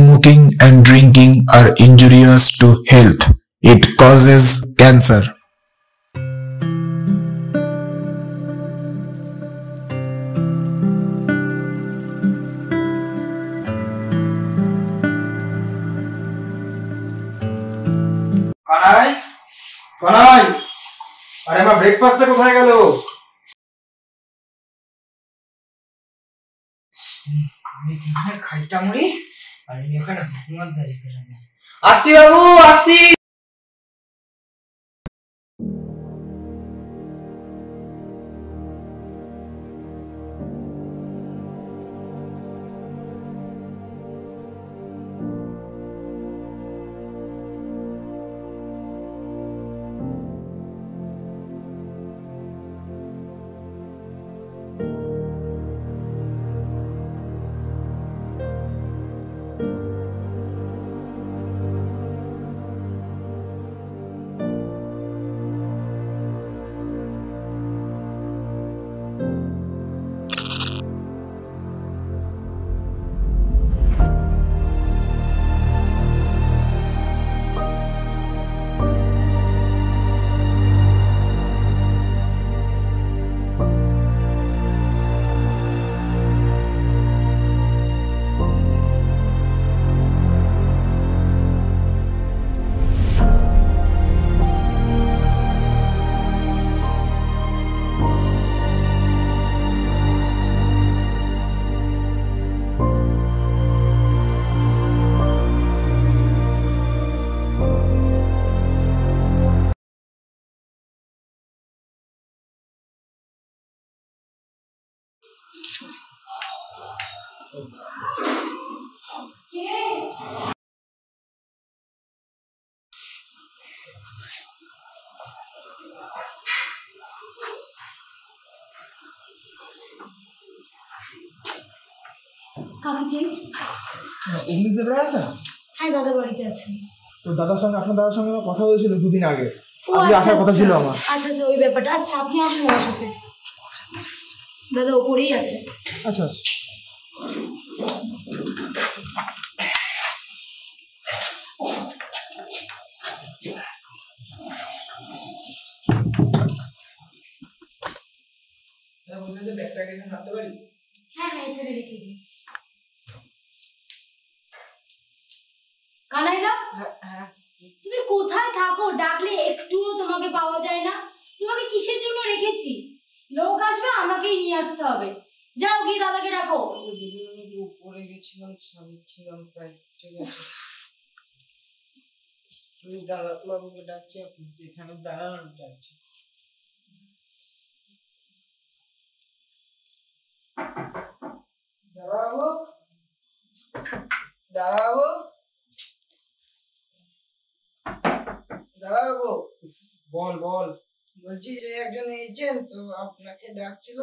smoking and drinking are injurious to health. It causes cancer. Kanai Kanai আরে আমার ব্রেকফাস্টটা কোথায় গেল? আমি কিভাবে খাইটা মুড়ি আর আমি ওখানে ঘুমাত জারি করে দেব। আসি বাবু আসি। হ্যাঁ দাদা বাড়িতে আছেন। তো আপনার দাদার সঙ্গে আমার কথা হয়েছিল দুদিন আগে, আজকে আসার কথা ছিল আমার। আচ্ছা আচ্ছা ওই ব্যাপারটা। আচ্ছা আপনি আসুন আমার সাথে, দাদা ওপরেই আছে। আচ্ছা আচ্ছা হ্যাঁ হ্যাঁ এখানে রেখে দিন। কানাইদা তুমি কোথায় থাকো? ডাকলে একটুও তোমাকে পাওয়া যায় না। তোমাকে কিসের জন্য রেখেছি? লোক আসবে, আমাকেই নিয়ে আসতে হবে। যাও গিয়ে দাদাকে ডাকো। উপরে গেছিলাম ছিলাম তাই ঠিক আছে। তুমি দাদা বাবুকে ডাকছি, আপনি এখানে দাঁড়ান ডাকছি। দাদাবাবু দাদাবাবু দাদাবাবু বল বল। বলছি যে একজন এজেন্ট তো আপনাকে ডাকছিল,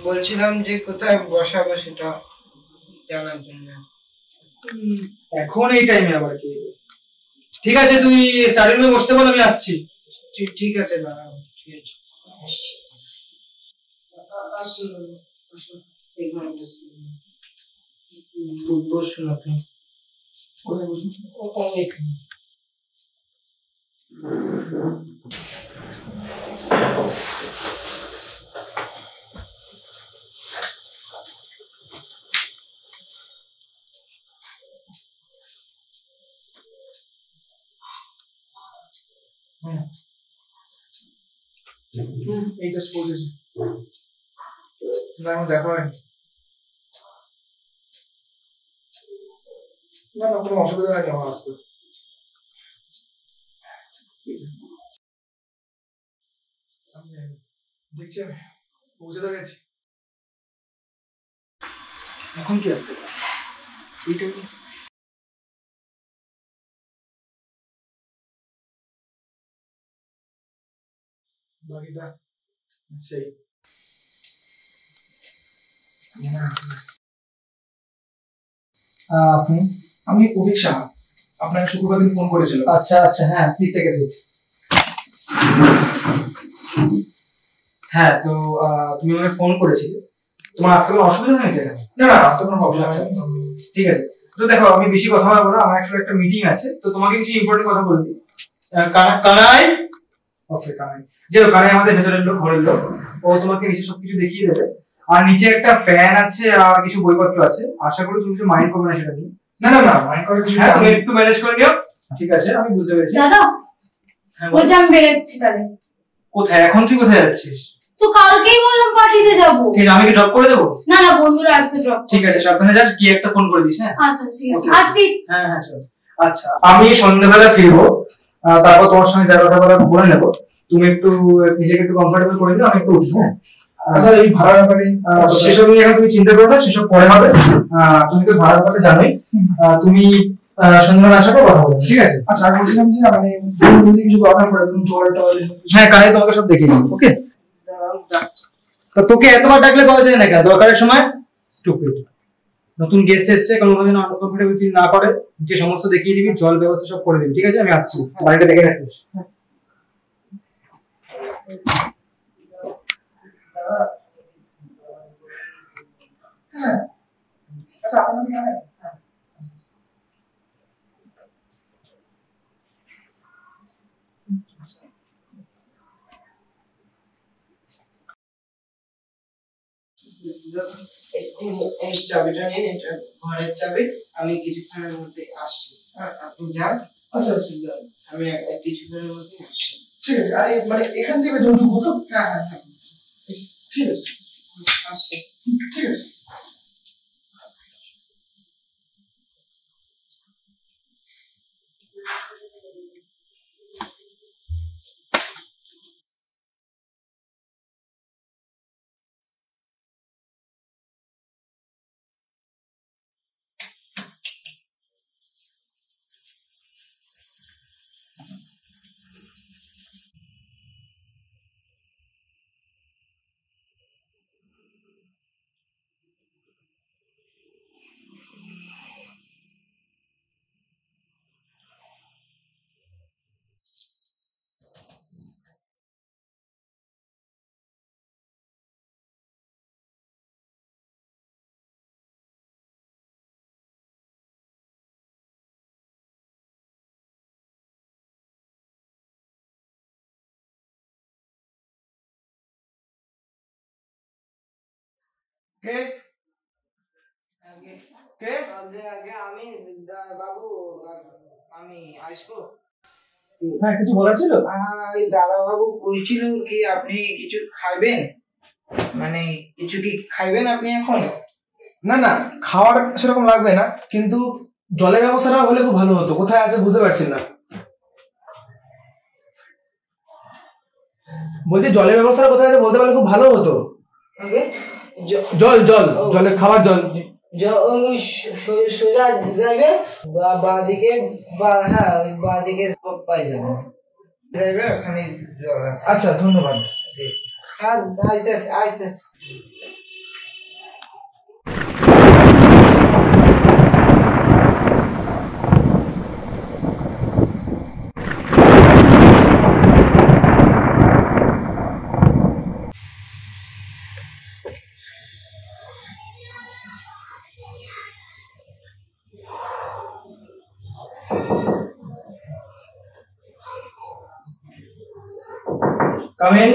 বলছিলাম যে কোথায় বসাবো সেটা জানার জন্য। এখন এই টাইমে আবার কি? ঠিক আছে তুমি স্টাডি রুমে বসতে বল, আমি আসছি। ঠিক আছে দাদাবাবু, ঠিক আছে আসছি। আসুন আসুন এখানে বসুন। আপনি কোথায় বসুন? এখানে। এই জাস্ট পৌঁছেছি। না আমার দেখা হয়নি। না না কোনো অসুবিধা হয়নি আমার আসতে। দেখছি আমি পৌঁছে তো গেছি। এখন কি আসতে পারে এইটা? বাকিটা সেই আপনি? আমি অভিক সাহা, আপনাকে শুক্রবার দিন ফোন করেছিল। আচ্ছা আচ্ছা হ্যাঁ প্লিজ টেক এ সিট। হ্যাঁ তো তুমি আমাকে ফোন করেছিলে, তোমার আসতে কোনো অসুবিধা নেই? না না আসতে কোনো প্রবলেম নেই। ঠিক আছে তো দেখো আমি বেশি কথা বলবো না, আমার একটা মিটিং আছে, তো তোমাকে কিছু ইম্পর্টেন্ট কথা বলে দিই। কানাই ওকে কানাই, যে কানাই আমাদের ভেতরের লোক, ঘরের লোক, ও তোমাকে নিচে সবকিছু দেখিয়ে দেবে। আর নিচে একটা ফ্যান আছে আর কিছু বইপত্র আছে, আশা করি তুমি কিছু মাইন্ড করবে না সেটা নিয়ে। না না না, মাইন্ড করে কিছু। হ্যাঁ তুমি একটু ম্যানেজ করে নিও। ঠিক আছে আমি বুঝতে পেরেছি। দাদা হ্যাঁ, বলছি আমি বেরোচ্ছি তাহলে। কোথায় এখন, তুই কোথায় যাচ্ছিস? তো কালকেই বললাম পার্টিতে যাবো। ঠিক আছে, আমি কি ড্রপ করে দেবো? না না, বন্ধুরা আসছে ড্রপ। ঠিক আছে সাবধানে যাস, গিয়ে একটা ফোন করে দিস। হ্যাঁ আচ্ছা ঠিক আছে, Okay. আসছি। হ্যাঁ হ্যাঁ চল। আচ্ছা আমি সন্ধ্যাবেলা ফিরবো, তারপর তোমার সঙ্গে যা কথা বলা বলে নেবো। তুমি একটু নিজেকে একটু কমফোর্টেবল করে দিও, আমি একটু উঠি। হ্যাঁ আচ্ছা এই ভাড়ার ব্যাপারে সেসব নিয়ে এখন তুমি চিন্তা করো না, সেসব পরে হবে। তুমি তো ভাড়ার কথা জানোই। তুমি সন্ধ্যাবেলা আসার পর কথা বলবে, ঠিক আছে? আচ্ছা আর বলছিলাম যে মানে ধরুন যদি কিছু দরকার পড়ে, ধরুন জল টল। হ্যাঁ কানে তোমাকে সব দেখিয়ে দিবো। ওকে, তো তোকে এতবার ডাকলে পাওয়া যায় না কেন দরকারের সময়? স্টুপিড। নতুন গেস্ট এসছে, কোনোভাবে যেন আনকমফোর্টেবল ফিল না করে, যে সমস্ত দেখিয়ে দিবি, জল ব্যবস্থা সব করে দিবি। ঠিক আছে আমি আসছি, বাড়িতে ডেকে রাখিস। হ্যাঁ আচ্ছা আপনার কি জানেন? এই চাবিটা নিয়ে, এটা ঘরের চাবি। আমি কিছুক্ষণের মধ্যে আসছি। আপনি যান। আচ্ছা আমি কিছুক্ষণের মধ্যে আসছি। ঠিক আছে। আর মানে এখান থেকে ঢুকবো তো? হ্যাঁ হ্যাঁ হ্যাঁ, ঠিক আছে আসছি। ঠিক আছে। কে কে আগে আগে আমি বাবু, আমি আসবো। হ্যাঁ কিছু বলার ছিল? এই দাদা বাবু বলছিল কি আপনি কিছু খাবেন, মানে কিছু কি খাইবেন আপনি এখন? না না, খাওয়ার সেরকম লাগবে না, কিন্তু জলের ব্যবস্থাটা হলে খুব ভালো হতো। কোথায় আছে বুঝতে পারছি না। বলছি জলের ব্যবস্থাটা কোথায় আছে বলতে পারলে খুব ভালো হতো। আগে জল জল জলে খাওয়ার জল। সোজা যাইবে বাদিকে, হ্যাঁ বাদিকে পাই যাবে, যাইবে ওখানে জল আছে। আচ্ছা ধন্যবাদ। হ্যাঁ আইতেছে আইতেছে। কামিন।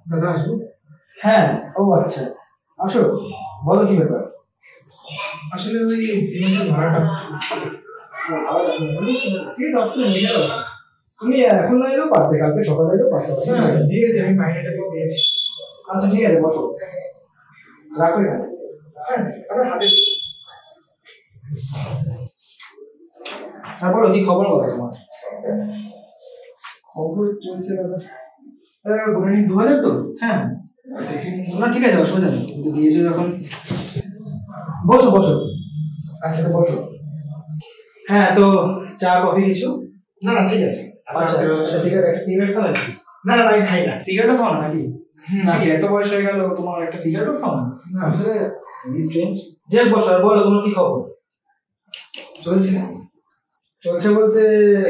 দাদা আসবো? হ্যাঁ ও আচ্ছা আসো, বলো কি ব্যাপার? আসলে ওই ইমেজের ভাড়াটা। ঠিক আছে অসুবিধা নেই, তুমি এখন না এলেও পারতে, কালকে সকালে এলেও পারতে। হ্যাঁ দিয়ে দিই, আমি মাইনেটা দিয়ে পেয়েছি। আচ্ছা ঠিক আছে বসো, রাখো এখানে। হ্যাঁ আপনার হাতে দিচ্ছি। আর বলো কি খবর বলো তোমার? খবর চলছে দাদা। দাদা ধরে নিন 2000 তো? হ্যাঁ দেখে নিন। না ঠিক আছে অসুবিধা নেই, কিন্তু দিয়েছো যখন বসো বসো। আচ্ছা বসো। হ্যাঁ তো চা কফি কিছু? না না ঠিক আছে। আচ্ছা একটা সিগারেট খাও নাকি? না না আমি খাই না। সিগারেটও খাও না নাকি? না। কি এত বয়স হয়ে গেল তোমার একটা সিগারেটও খাও না? না আসলে স্ট্রেঞ্জ। যে বসো আর বলো তোমার কি খবর? চলছে না। চলছে বলতে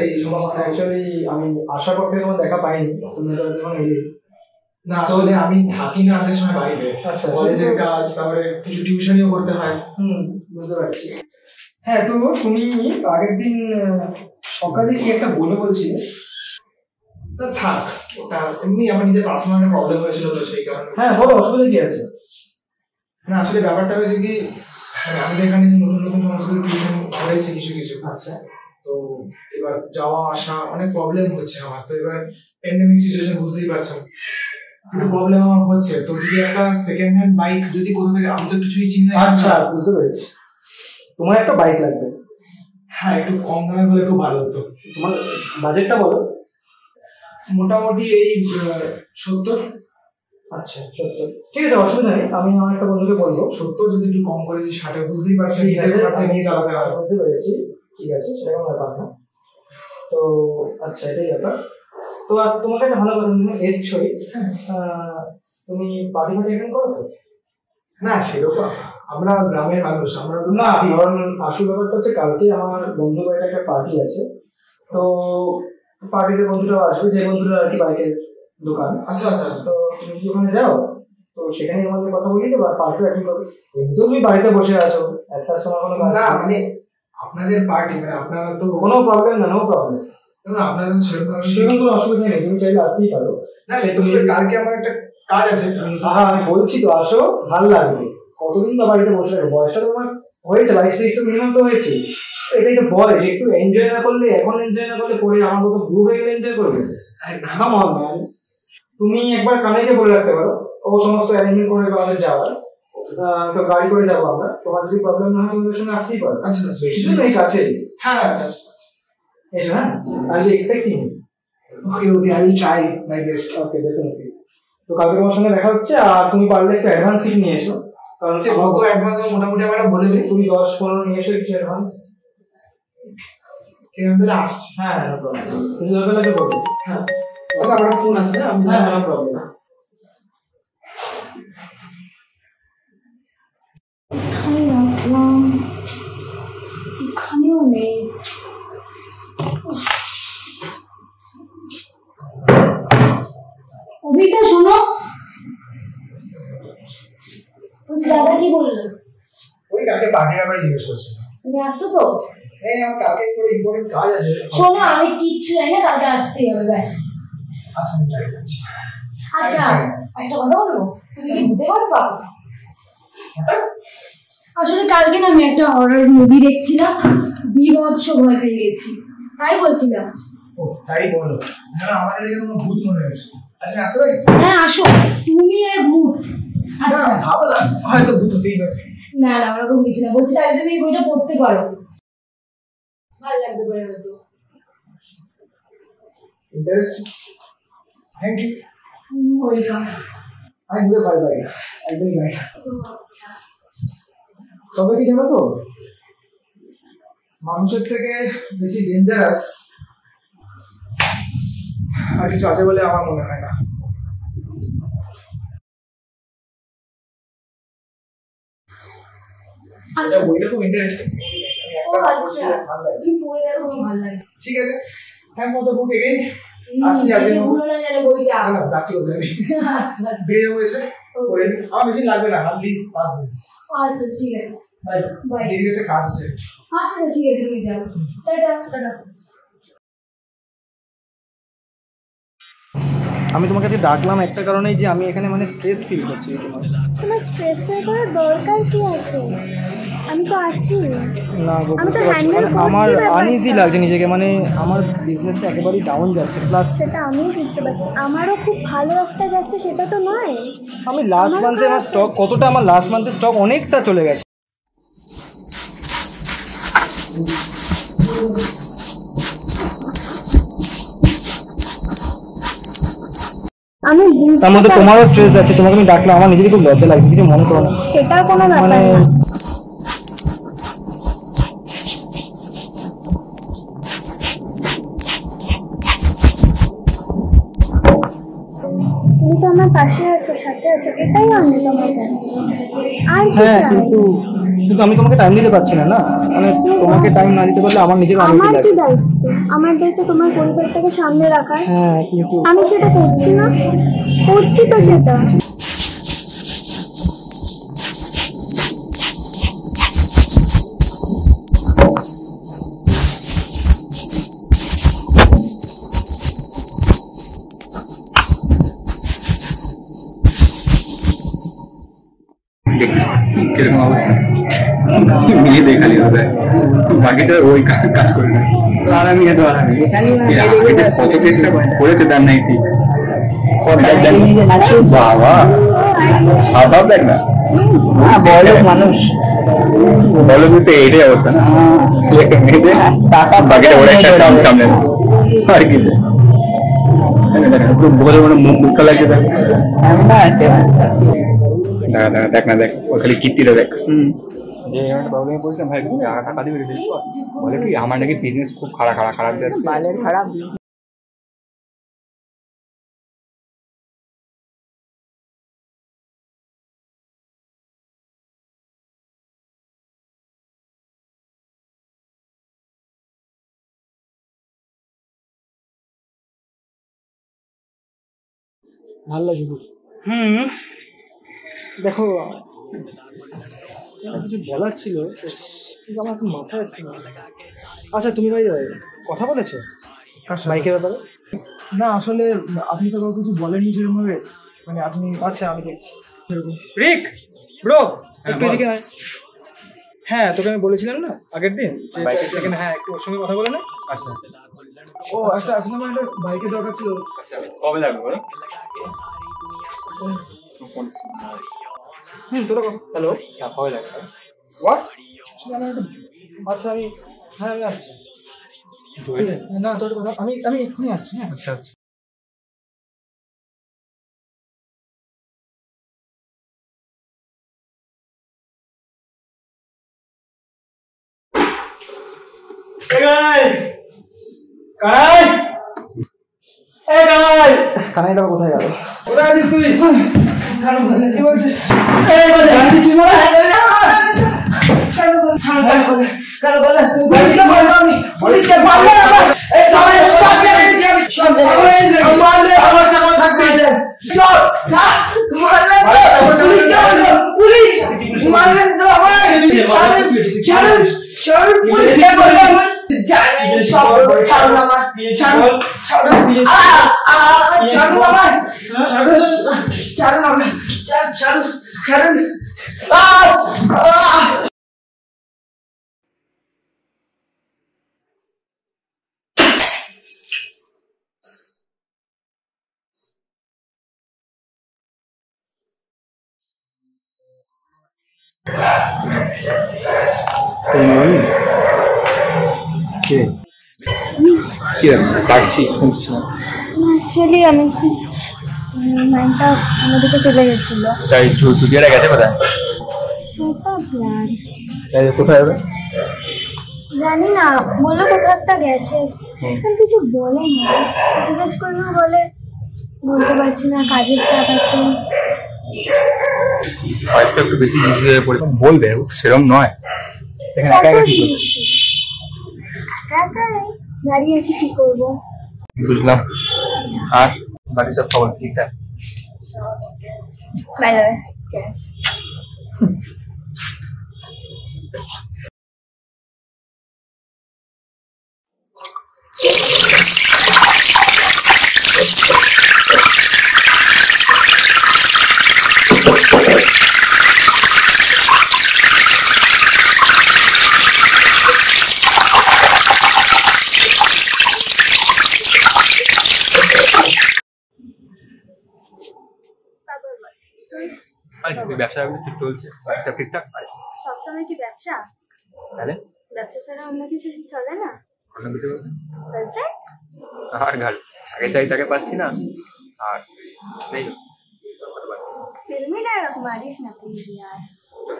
এই সমস্ত অ্যাকচুয়ালি আমি আসার পর থেকে তোমার দেখা পাইনি, তুমি তো যখন এলে না আসলে আমি থাকি না অনেক সময় বাড়িতে, আচ্ছা, কলেজের কাজ, তারপরে কিছু টিউশনিও করতে হয়। বুঝতে পারছি। হ্যাঁ, তো তুমি আগের দিন সকালে কি একটা বলছিলে? না থাক, ওটা এমনি আমার নিজের পার্সোনাল একটা প্রবলেম হয়েছিল তো সেই কারণে। হ্যাঁ বলো, অসুবিধা কি আছে? না আসলে ব্যাপারটা হয়েছে কি, মানে আমাদের এখানে নতুন নতুন সমস্ত টিউশন হয়েছে কিছু কিছু। আচ্ছা, তো এবার যাওয়া আসা অনেক প্রবলেম হচ্ছে আমার। তো এবার প্যান্ডেমিক সিচুয়েশন বুঝতেই পারছেন, একটু প্রবলেম আমার হচ্ছে। তো যদি একটা সেকেন্ড হ্যান্ড বাইক যদি কোথা থেকে, আমি তো কিছুই চিনি না। আচ্ছা বুঝতে পেরেছি, তোমার একটা বাইক লাগবে। হ্যাঁ, একটু কম দামে হলে খুব ভালো হতো। তোমার বাজেটটা বলো। মোটামুটি এই 70। আচ্ছা 70, ঠিক আছে, অসুবিধা নেই। আমি আমার একটা বন্ধুকে বলবো। 70 যদি একটু কম করে 60, বুঝতেই পারছেন নিজের খরচা নিয়ে চালাতে হয়। বুঝতে পেরেছি, ঠিক আছে, সেটা কোনো ব্যাপার না। তো আচ্ছা, এটাই ব্যাপার। তো আর তোমাকে একটা ভালো কথা, তুমি এসছই, তুমি পার্টি ফার্টি অ্যাটেন্ড করো তো? না সেরকম, আমরা গ্রামের মানুষ, আমরা তো না, কারণ আসল ব্যাপারটা হচ্ছে কালকে আমার বন্ধু বাড়িতে একটা পার্টি আছে। তো পার্টিতে বন্ধুরা আসবে, যে বন্ধুরা আর কি বাইকের দোকান। আচ্ছা আচ্ছা আচ্ছা। তো তুমি কি ওখানে যাও? তো সেখানে আমাদের কথা বলি তো, পার্টি অ্যাটেন্ড করবে। কিন্তু তুমি বাড়িতে বসে আছো, এসার সময় কোনো কাজ না নেই। মানে আপনাদের পার্টি, মানে আপনারা তো কোনো প্রবলেম না, নো প্রবলেম, আপনাদের তো সেরকম সেরকম কোনো অসুবিধা নেই, তুমি চাইলে আসতেই পারো। না। তুমি কালকে আমার একটা কাজ আছে। হ্যাঁ আমি বলছি তো, আসো, ভালো লাগবে। কতদিন তো বাড়িতে বসে থাকো, বয়সটা তো তোমার হয়েছে, 22-23 তো মিনিমাম তো হয়েছে। এটাই তো বয়স, একটু এনজয় না করলে, এখন এনজয় না করলে পরে আমার মতো গ্রুপ হয়ে গেলে এনজয় করবে। তুমি একবার কানাইকে বলে রাখতে পারো, ও সমস্ত অ্যারেঞ্জমেন্ট করে আমাদের যাওয়ার। তো গাড়ি করে যাবো আমরা, তোমার যদি প্রবলেম না হয় তোমাদের সঙ্গে আসতেই পারো। আচ্ছা আচ্ছা, কিছু নেই কাছে। হ্যাঁ আচ্ছা আচ্ছা, এসো। হ্যাঁ, আর expecting. Okay okay, I will try my best. Okay, definitely. তো কালকে তোমার সঙ্গে দেখা হচ্ছে, আর তুমি পারলে একটু অ্যাডভান্স কিছু নিয়ে এসো, কারণ কত অ্যাডভান্স মোটামুটি আমরা বলে দিই। তুমি 10-15 নিয়ে এসো কিছু অ্যাডভান্স। এখান থেকে আসছি। হ্যাঁ, নো প্রবলেম, কিছু দরকার লাগে বলবে। হ্যাঁ আচ্ছা, আমার ফোন আসছে, আমি হ্যাঁ, নো প্রবলেম। এখানে রাখলাম, এখানেও নেই। অভিতা শোনো, বলছি দাদা কি বললো? ওই কালকে পার্টির ব্যাপারে জিজ্ঞেস করছি। তুমি আসছো তো? এই আমার কালকে একটু ইম্পর্টেন্ট কাজ আছে। শোনো, আমি কিচ্ছু জানি না, কালকে আসতেই হবে, ব্যাস। আচ্ছা আমি ট্রাই করছি। আচ্ছা, একটা কথা বলবো, তুমি কি বুঝতে পারবা? আসলে কালকে না আমি একটা হরর মুভি দেখছিলাম, বিভৎস ভয় পেয়ে গেছি, তাই বলছিলাম। ও তাই বলো, না আমাদের এদিকে কোনো ভূত মনে হচ্ছে। আচ্ছা আসতে পারি? হ্যাঁ আসো, তুমি আর ভূত। আচ্ছা, ভাবলাম হয়তো ভূত হতেই পারে। না না, ওরকম কিছু না, বলছি তাহলে তুমি এই বইটা পড়তে পারো, ভালো লাগতে পারে হয়তো। Interesting, thank you. ওয়েলকাম। আমি বুঝতে পারি ভাই, একদমই নাই। আচ্ছা, তবে কি জানো তো, মানুষের থেকে বেশি ডেঞ্জারাস আর কিছু আছে বলে আমার মনে হয় না। আচ্ছা, বইটা খুব ইন্টারেস্টিং। ও আচ্ছা, তুমি পড়ে গেলে তোমার ভালো লাগে। ঠিক আছে, thank for the book again. আসছি আজকে ভুলো না যেন বইটা। না যাচ্ছি কোথায় আমি, আচ্ছা আচ্ছা। বেরিয়ে যাবো এসে করে নিই। আমার বেশি লাগবে না, হার্ডলি 5 দিন। আচ্ছা ঠিক আছে, বাই বাই। দেরি হচ্ছে, কাজ আছে। আচ্ছা ঠিক আছে, তুমি যাও, টাটা। আমি তোমার কাছে ডাকলাম একটা কারণেই, যে আমি এখানে মানে স্ট্রেস ফিল করছি। তোমার স্ট্রেস ফিল করার দরকার কি আছে? আমি তো আছি। না গো, আমি তো বুঝতে পারছি, হ্যান্ডেল মানে করছি আমার ব্যাপারটা। আনইজি লাগছে নিজেকে, মানে আমার বিজনেসটা একেবারেই ডাউন যাচ্ছে। প্লাস সেটা আমিও বুঝতে পারছি, আমারও খুব ভালো একটা যাচ্ছে, সেটা তো নয়। আমি লাস্ট মান্থে আমার স্টক কতটা, আমার লাস্ট মান্থে স্টক অনেকটা চলে গেছে। আমি তার মধ্যে বুঝতে তোমারও পারছি, স্ট্রেস আছে, তোমাকে আমি ডাকলাম, আমার নিজেরই খুব লজ্জা লাগছে, কিছু মনে করো না। সেটার কোনো ব্যাপার মানে না। তুমি তো আমার পাশে আছো, সাথে আছো, এটাই অনেক আমার কাছে। আর কি হ্যাঁ চাই? কিন্তু কিন্তু আমি তোমাকে টাইম দিতে পারছি না, না মানে তোমাকে টাইম না দিতে পারলে আমার নিজের অনেক আমার কি লাগে। দায়িত্ব? আমার দায়িত্ব তোমার পরিবারটাকে সামনে রাখার। হ্যাঁ কিন্তু আমি সেটা করছি না, করছি তো সেটা। দেখছিস কিরকম অবস্থা, মিলিয়ে দেখালি হবে, বাকিটা ওই কাজ করে না। আরামি এত আরামি কত চেষ্টা করেছে তার নাই ঠিক। বাবা স্বভাব দেখ না, বড় মানুষ বলো তো এটাই অবস্থা না, মেয়েদের টাকা বাকিটা ওরা সামনে আর কিছু বলে বলে মুখটা লাগছে দেখ দেখ না, দেখ ও খালি কীর্তিটা দেখ। যে একটা প্রবলেমে পড়ছিলাম ভাই, টাকা দিবে বলে কি আমার নাকি বিজনেস খুব খারাপ যাচ্ছে। খারাপ ভালো লাগে খুব। দেখো কিছু বলার ছিল কিন্তু আমার এখন মাথায় আসছে না। আচ্ছা তুমি ভাই কথা বলেছো বাইকের ব্যাপারে? না আসলে আপনি তো কাউকে কিছু বলেননি সেরকমভাবে, মানে আপনি। আচ্ছা আমি দেখছি রিক ব্রো একটু এদিকে আয়। হ্যাঁ তোকে আমি বলেছিলাম না আগের দিন যে সেখানে, হ্যাঁ একটু ওর সঙ্গে কথা বলে না। আচ্ছা ও আচ্ছা আসলে আমার একটা বাইকের দরকার ছিল। আচ্ছা কবে লাগবে বলো? তোরা হ্যালো কবে লাগবে? হোয়াট? আচ্ছা আমি, হ্যাঁ আমি আসছি। না তোর কথা আমি এক্ষুনি আসছি। হ্যাঁ আচ্ছা আচ্ছা কানাইটা কোথায় গেল? কোথায় আছিস তুই? কি বলছিস? পুলিশকে মারলে আমার এই সবাই সব জায়গায় যে আমি সব জায়গায় মারলে আমার টাকা থাকবে সব মারলে পুলিশকে মারলো, পুলিশ মারবেন তো আমার ছাড়ুন ছাড়ুন পুলিশকে বললাম জানেন সব ছাড়ুন আমার ছাড়ুন ছাড়ুন ছাড়ুন আমার ছাড়ুন ছাড়ুন আমার ছাড়ুন ছাড়ুন কি ডাকছি শুনছিস না? অ্যাকচুয়ালি আমি মাইন্ডটা অন্যদিকে চলে গেছিলো। তাই ছুটিয়ারা গেছে কোথায়? সেটা প্ল্যান তাই কোথায় হবে? জানি না, বললো কোথাও একটা গেছে, আর কিছু বলেনি। জিজ্ঞেস করলেও বলে বলতে পারছি না, কাজের চাপ আছে। হয়তো একটু বেশি বিজি হয়ে পড়ে বলবে, সেরকম নয়। এখানে একা একা কি করছিস? একা একাই দাঁড়িয়ে আছি, কি করবো? বুঝলাম। আর বাড়ির সব খবর ঠিকঠাক? Bye bye. ব্যবসা চলছে, ব্যবসা ঠিকঠাক? সবসময় কি ব্যবসা? তাহলে ব্যবসা ছাড়া অন্য কিছু চলে না? অন্য কিছু গার্লফ্রেন্ড? আর ঘাট আগে চাই তাকে পাচ্ছি না, আর নেই। ফিল্মি ডায়লগ মারিস না প্লিজ यार।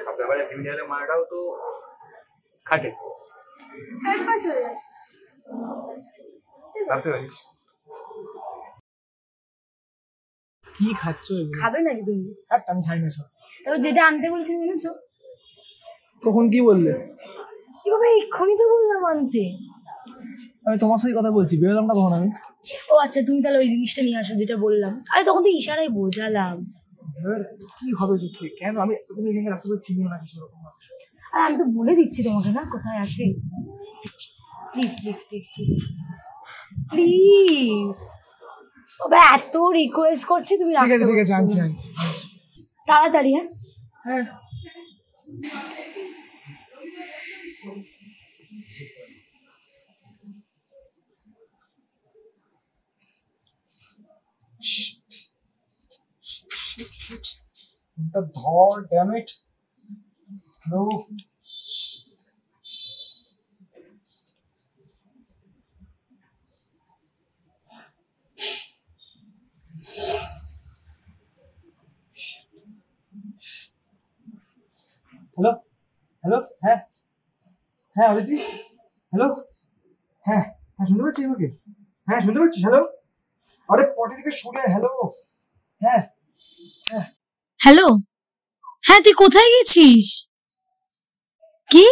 সব ব্যাপারে ফিল্মি মারাটাও তো খাটে, একবার চলে যাচ্ছে। ভাবতে পারিস। কি খাচ্ছ এগুলো? খাবে নাকি তুমি? আমি খাই না সব। তবে যেটা আনতে বলেছি এনেছো? কখন কি বললে? কি বাবা, এক্ষুনি তো বললাম আনতে। আমি তোমার সাথে কথা বলছি, বেরোলাম না তখন আমি। ও আচ্ছা, তুমি তাহলে ওই জিনিসটা নিয়ে আসো যেটা বললাম। আরে তখন তো ইশারায় বোঝালাম। এবার কি হবে চোখে? কেন আমি তুমি এখানে রাস্তা করে চিনিও না কিছু রকম। আর আমি তো বলে দিচ্ছি তোমাকে না কোথায় আছে। Please please please please please বাবা, এত রিকোয়েস্ট করছি তুমি ঠিক আছে ঠিক আছে, আনছি আনছি। তাড়াতাড়ি। হ্যাঁ হ্যাঁ ধর, damn it. Hello hello hello, হ্যাঁ হ্যাঁ অদিতি, হ্যালো, হ্যাঁ হ্যাঁ শুনতে পাচ্ছিস আমাকে? হ্যাঁ শুনতে পাচ্ছিস? হ্যালো, আরে পটি থেকে শুনে হ্যালো। হ্যাঁ হ্যাঁ হ্যালো, হ্যাঁ তুই কোথায় গেছিস? কি?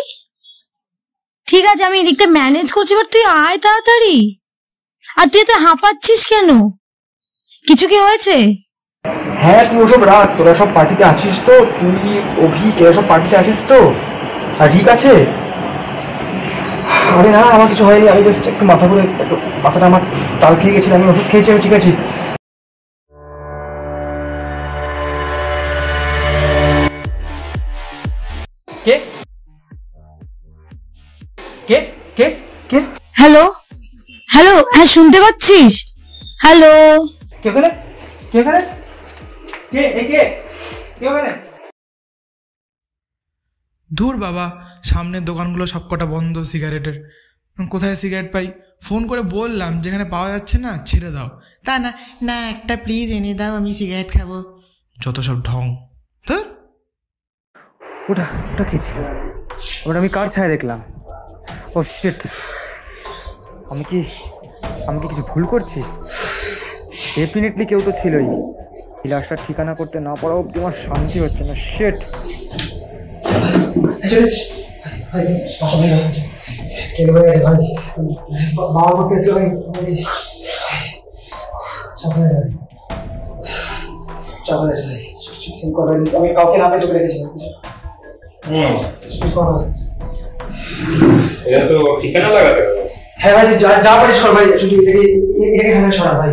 ঠিক আছে, আমি এদিকটা ম্যানেজ করছি, বাট তুই আয় তাড়াতাড়ি। আর তুই তো হাঁপাচ্ছিস কেন? কিছু কি হয়েছে? হ্যাঁ, তুই ওসব রাখ, তোরা সব পার্টিতে আছিস তো? তুই অভি এরা সব পার্টিতে আছিস তো? আর ঠিক আছে? আরে না, আমার কিছু হয়নি, আমি জাস্ট একটু মাথা ঘুরে, একটু মাথাটা আমার টাল খেয়ে গেছিল, আমি ওষুধ খেয়েছি, আমি ঠিক আছি। কে কে কে কে হ্যালো হ্যালো, হ্যাঁ শুনতে পাচ্ছিস? হ্যালো, কে ওখানে? কে ওখানে? কে কে কে ওখানে? ধুর বাবা, সামনের দোকানগুলো সবকটা বন্ধ সিগারেটের। কোথায় সিগারেট পাই? ফোন করে বললাম, যেখানে পাওয়া যাচ্ছে না ছেড়ে দাও। তা না, না একটা প্লিজ এনে দাও, আমি সিগারেট খাবো। যত সব ঢং। ধুর। ওটা ওটা কি ছিল? ওটা আমি কার ছায়া দেখলাম? ও শিট, আমি কি কিছু ভুল করছি? ডেফিনেটলি কেউ তো ছিলই। এই লাশটার ঠিকানা করতে না পারা অব্দি আমার শান্তি হচ্ছে না। শিট। বাবা করতে এসে আমি কাউকে নামে তোকে রেখেছিলাম। এটা তো ঠিকানা লাগাতে হবে। হ্যাঁ ভাই, যা পারিস কর ভাই, শুধু এটাকে হ্যাঁ সরা ভাই,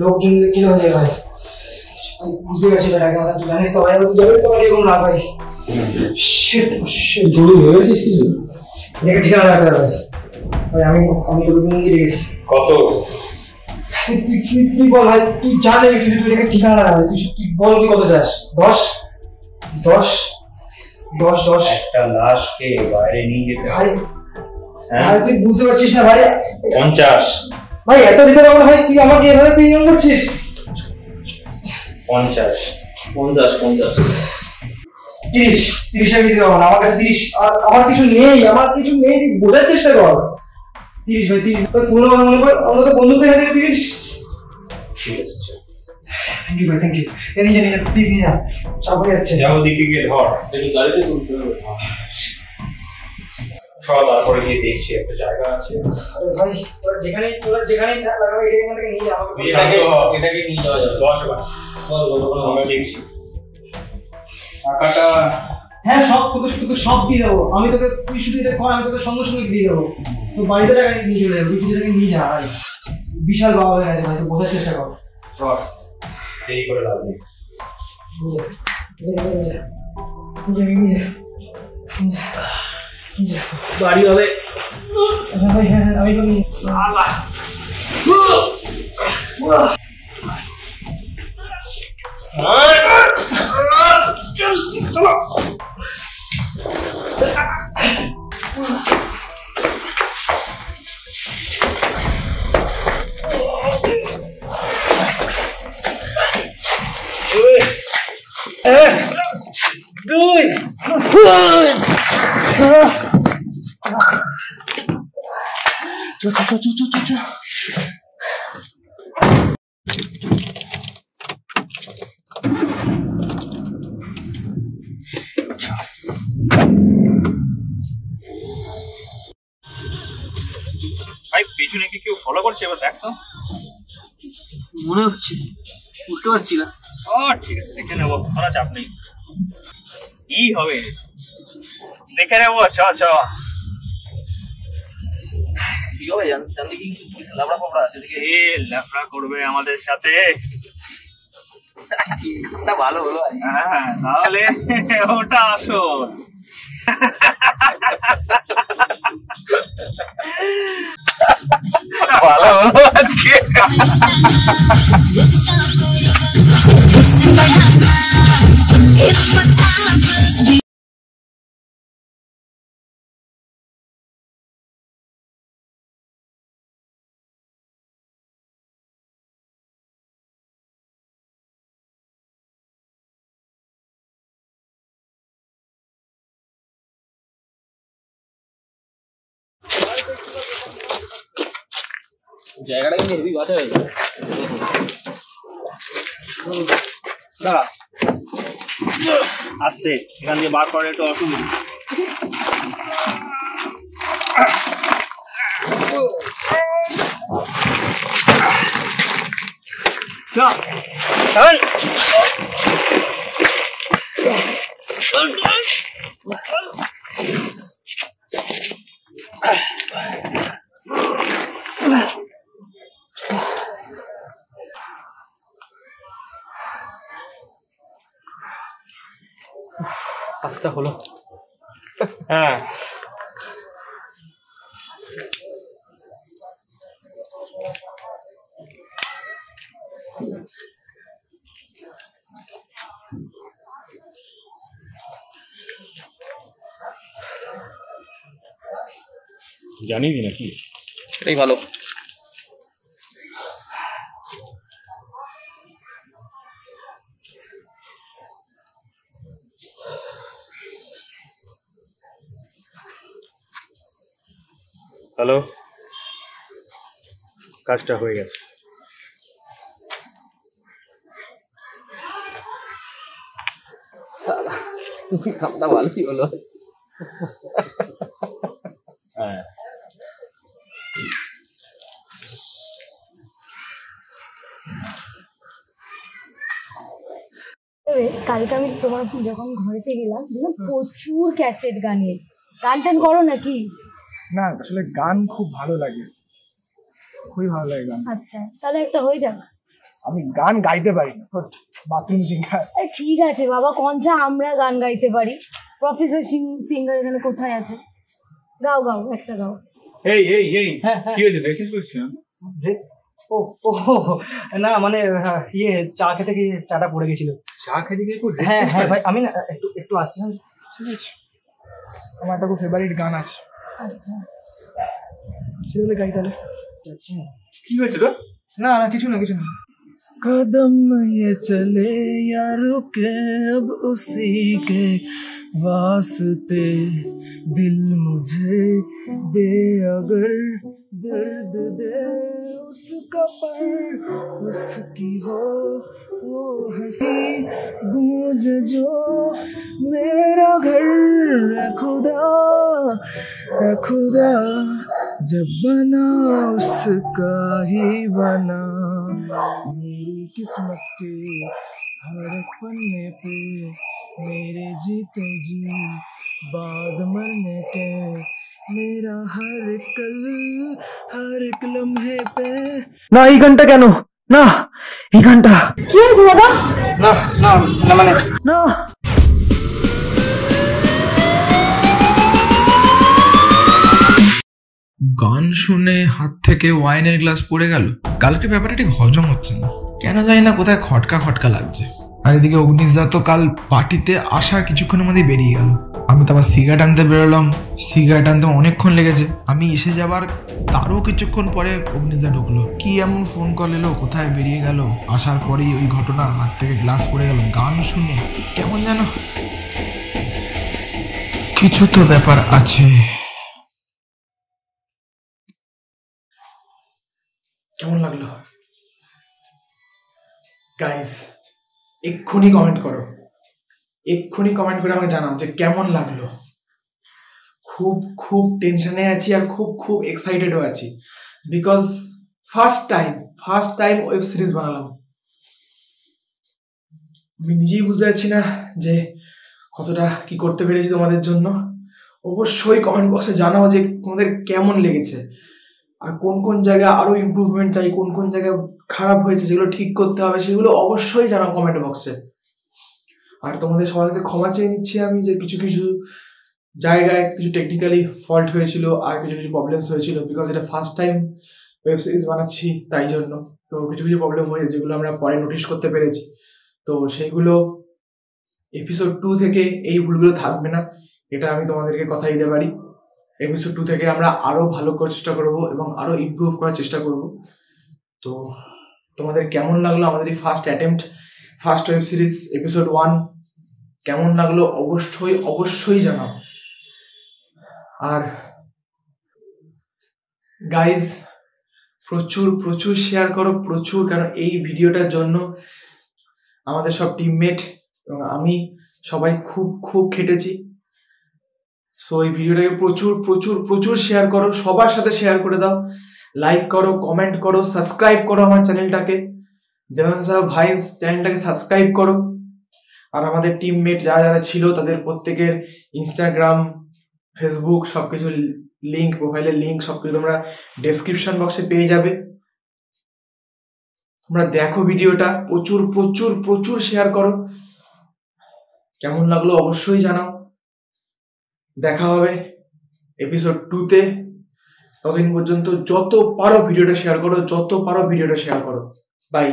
লোকজন কি হয়ে যায় ভাই। বুঝতে পারছি বেটাকে, তুই জানিস তো ভাই, তুই জানিস তো ভাই এরকম না ভাই। শিট শিট, জরুরি হয়েছিস কিছু? এটাকে ঠিকানা লাগাতে হবে ভাই। আমি তোকে নিয়ে রেখেছি। কত? তুই বল ভাই, তুই যা চাইবি, তুই এটাকে ঠিকানা লাগা ভাই। তুই বল, তুই কত চাস? 10 10 10 10। একটা লাশকে বাইরে নিয়ে যেতে ভাই ভাই, তুই বুঝতে পারছিস না ভাই। 50 ভাই এত দিতে পারবো না ভাই, তুই আমাকে এভাবে প্রিমিয়াম করছিস। 50 30 আমি দিতে পারবো না, আমার কাছে 30 আর আমার কিছু নেই, তুই বোঝার চেষ্টা কর। 30 ভাই, 30 ভাই, পুরো মনে কর আমরা তো বন্ধু থেকে 30। ঠিক আছে, থ্যাংক ইউ ভাই, থ্যাংক ইউ। নিয়ে যা প্লিজ, নিয়ে যা, চাপ হয়ে যাচ্ছে। যাও দিকে গিয়ে ধর, একটু গাড়িতে তুলতে হবে। তারপরে গিয়ে দেখছি একটা জায়গা আছে। ভাই তোরা যেখানেই লাগাবে, এখান থেকে নিয়ে যা। এটাকে নিয়ে যাওয়া যাবে 10 বার। আমরা দেখছি টাকাটা। হ্যাঁ সব তোকে সব দিয়ে দেবো আমি তোকে, তুই শুধু এটা কর, আমি তোকে সঙ্গে সঙ্গে দিয়ে দেবো। তো বাড়িতে টাকা নিয়ে চলে যাবো, তুই টাকা নিয়ে যা ভাই। বিশাল বাবা হয়ে গেছে ভাই, তো বোঝার চেষ্টা কর। ধর, দেরি করে লাভ নেই। বাড়ি হবে ভাই। হ্যাঁ আমি করছে এবার দেখ তো। মনে হচ্ছে, বুঝতে পারছি না। ও ঠিক আছে, দেখে নেবো, কোনো চাপ নেই। কি হবে দেখে নেবো, চ চ। কি হবে জানতে কি লাবড়া ফাবড়া আছে দেখে? এ ল্যাফড়া করবে আমাদের সাথে? তা ভালো হলো। হ্যাঁ তাহলে ওটা আসল। ভালো হলো আজকে। জায়গাটা কিন্তু হেভি বাঁচা হয়ে যায়। দাঁড়া, আসতে এখান দিয়ে বার করে একটু অসুবিধা। চল কাজটা হলো। হ্যাঁ জানি নাকি, এটাই ভালো। হ্যালো, কাজটা হয়ে গেছে। কামটা ভালোই হলো। হ্যাঁ কালকে আমি তোমার যখন ঘরেতে গেলাম দেখলাম প্রচুর ক্যাসেট গানের। গান টান করো নাকি? না আসলে গান খুব ভালো লাগে, খুবই ভালো লাগে গান। আচ্ছা তাহলে একটা হয়ে যাবে। আমি গান গাইতে পারি না, বাথরুম সিঙ্গার। আরে ঠিক আছে বাবা, কনসা আমরা গান গাইতে পারি। প্রফেসর সিঙ্গার এখানে কোথায় আছে? গাও গাও, একটা গাও। এই এই এই কি হয়েছে, ড্রেসিং করছিস? ড্রেস? ও ও না মানে ইয়ে চা খেতে গিয়ে চাটা পড়ে গেছিল। চা খেতে গিয়ে? হ্যাঁ হ্যাঁ ভাই, আমি না একটু একটু আসছি। ঠিক আছে, আমার একটা খুব ফেভারিট গান আছে, আচ্ছা সেগুলো গাই তাহলে। কি হয়েছে তোর? না না কিছু না কিছু না। कदम ये चले या रुके अब उसी के वास्ते, दिल मुझे दे अगर दर्द दे उसका पर उसकी हो वो हंसी गूंज जो मेरा घर है खुदा जब बना उसका ही बना, मेरी किस्मत के हर एक पन्ने पे मेरे जीते जी बाद मरने के, मेरा हर एक लम्हे पे। না এই গানটা কেন? না এই গানটা কি হয়েছে বাবা? না না না মানে না গান শুনে হাত থেকে ওয়াইনের গ্লাস পড়ে গেল। কালকে ব্যাপারটা ঠিক হজম হচ্ছে না, কেন জানি না কোথায় খটকা খটকা লাগছে। আর এদিকে অগ্নিশদা তো কাল পার্টিতে আসার কিছুক্ষণের মধ্যেই বেরিয়ে গেল। আমি তো আবার সিগারেট আনতে বেরোলাম, সিগারেট আনতে অনেকক্ষণ লেগেছে। আমি এসে যাবার তারও কিছুক্ষণ পরে অগ্নিশদা ঢুকলো। কি এমন ফোন কল এলো, কোথায় বেরিয়ে গেল, আসার পরেই ওই ঘটনা, হাত থেকে গ্লাস পড়ে গেল। গান শুনে কেমন যেন কিছু তো ব্যাপার আছে। কেমন লাগলো গাইস? এক্ষুনি কমেন্ট করো, এক্ষুনি কমেন্ট করে আমাকে জানাও যে কেমন লাগলো। খুব খুব টেনশনে আছি আর খুব খুব এক্সাইটেডও আছি, because first time web series বানালাম। আমি নিজেই বুঝতে পারছি না যে কতটা কি করতে পেরেছি তোমাদের জন্য। অবশ্যই কমেন্ট বক্সে জানাও যে তোমাদের কেমন লেগেছে, আর কোন কোন জায়গায় আরো ইমপ্রুভমেন্ট চাই, কোন কোন জায়গায় খারাপ হয়েছে যেগুলো ঠিক করতে হবে সেগুলো অবশ্যই জানাও কমেন্ট বক্সে। আর তোমাদের সবার কাছে ক্ষমা চেয়ে নিচ্ছি আমি যে কিছু কিছু জায়গায় কিছু টেকনিক্যালি ফল্ট হয়েছিল আর কিছু কিছু প্রবলেমস হয়েছিল, বিকজ এটা ফার্স্ট টাইম ওয়েব সিরিজ বানাচ্ছি তাই জন্য। তো কিছু কিছু প্রবলেম হয়েছে যেগুলো আমরা পরে নোটিশ করতে পেরেছি। তো সেইগুলো এপিসোড 2 থেকে এই ভুলগুলো থাকবে না, এটা আমি তোমাদেরকে কথা দিতে পারি। এপিসোড 2 থেকে আমরা আরো ভালো করার চেষ্টা করব এবং আরো ইমপ্রুভ করার চেষ্টা করব। তো তোমাদের কেমন লাগলো আমাদের এই ফার্স্ট ওয়েব সিরিজ এপিসোড 1 কেমন লাগলো অবশ্যই জানাও। আর গাইজ প্রচুর শেয়ার করো, কারণ এই ভিডিওটার জন্য আমাদের সব টিমমেট এবং আমি সবাই খুব খেটেছি। সো এই ভিডিওটাকে প্রচুর শেয়ার করো, সবার সাথে শেয়ার করে দাও, লাইক করো, কমেন্ট করো, সাবস্ক্রাইব করো আমার চ্যানেলটাকে, দেবাংশু ভাইস চ্যানেলটাকে সাবস্ক্রাইব করো। আর আমাদের টিমমেট যারা ছিল তাদের প্রত্যেকের ইনস্টাগ্রাম, ফেসবুক সবকিছু লিঙ্ক, প্রোফাইলের লিঙ্ক সবকিছু তোমরা ডেসক্রিপশন বক্সে পেয়ে যাবে। তোমরা দেখো ভিডিওটা, প্রচুর শেয়ার করো। কেমন লাগলো অবশ্যই জানাও। দেখা হবে এপিসোড 2-তে। ততদিন পর্যন্ত যত পারো ভিডিওটা শেয়ার করো, বাই।